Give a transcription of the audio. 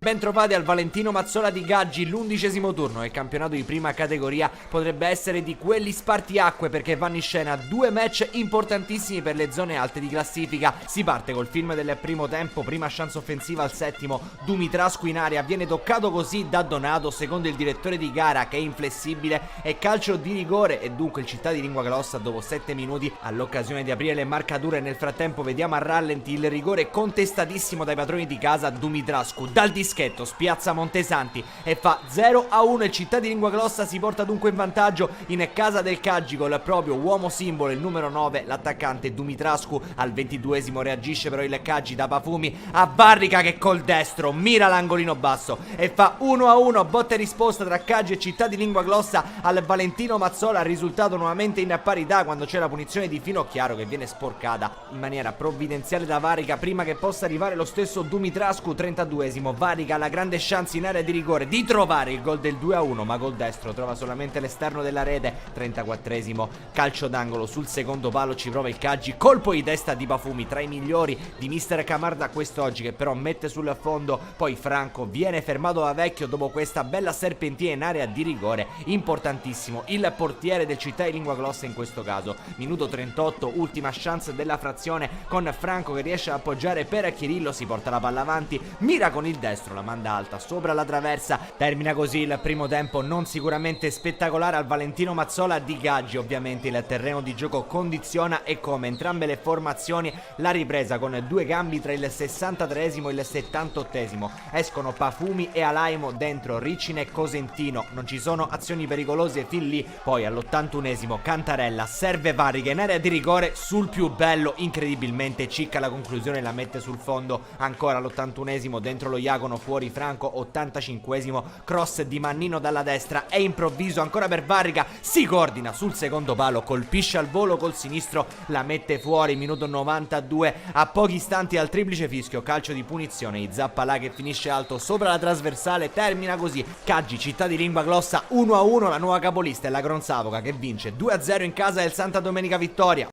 Bentrovati al Valentino Mazzola di Gaggi, l'11° turno del campionato di prima categoria potrebbe essere di quelli spartiacque perché vanno in scena due match importantissimi per le zone alte di classifica. Si parte col film del primo tempo, prima chance offensiva al settimo, Dumitrascu in area, viene toccato così da Donato secondo il direttore di gara che è inflessibile, e calcio di rigore e dunque il Città di Lingua Glossa dopo 7 minuti all'occasione di aprire le marcature. Nel frattempo vediamo a rallenti il rigore contestatissimo dai padroni di casa. Dumitrascu dal dischetto spiazza Montesanti e fa 0-1. Il Città di Lingua Glossa si porta dunque in vantaggio in casa del Caggi col proprio uomo simbolo, il numero 9, l'attaccante Dumitrascu. Al 22esimo reagisce però il Caggi da Pafumi a Barrica che col destro mira l'angolino basso e fa 1-1. Botta e risposta tra Caggi e Città di Lingua Glossa al Valentino Mazzola, risultato nuovamente in parità quando c'è la punizione di Finocchiaro che viene sporcata in maniera provvidenziale da Varica prima che possa arrivare lo stesso Dumitrascu. 32esimo, Varica ha la grande chance in area di rigore di trovare il gol del 2-1 ma col destro trova solamente l'esterno della rete. 34esimo, calcio d'angolo sul secondo palo, ci prova il Caggi, colpo di testa di Pafumi, tra i migliori di mister Camarda quest'oggi, che però mette sul fondo. Poi Franco viene fermato da Vecchio dopo questa bella serpentina in area di rigore, importantissimo il portiere del Città di Lingua Glossa in questo caso. Minuto 38, ultima chance della frazione con Franco che riesce ad appoggiare per Chirillo, si porta la palla avanti, mira con il destro, la manda alta sopra la traversa. Termina così il primo tempo non sicuramente spettacolare al Valentino Mazzola di Gaggi. Ovviamente il terreno di gioco condiziona e come entrambe le formazioni la ripresa con due cambi tra il 63esimo e il 78esimo. Escono Pafumi e Alaimo, dentro Riccine e Cosentino, non ci sono azioni pericolose fin lì. Poi all'81esimo Cantarella serve Varica in area di rigore sul più bello, incredibilmente Cicca la conclusione la mette sul fondo. Ancora all'81esimo dentro lo Iacono, fuori Franco. 85esimo cross di Mannino dalla destra e improvviso ancora per Varica, si coordina sul secondo palo, colpisce al volo col sinistro, la mette fuori. Minuto 92, a pochi istanti al triplice fischio, calcio di punizione di Zappalà che finisce alto sopra la trasversale. Termina così Caggi Città di Lingua Glossa 1-1. La nuova capolista è la Gronzavoca che vince 2-0 in casa del Santa Domenica Vittoria.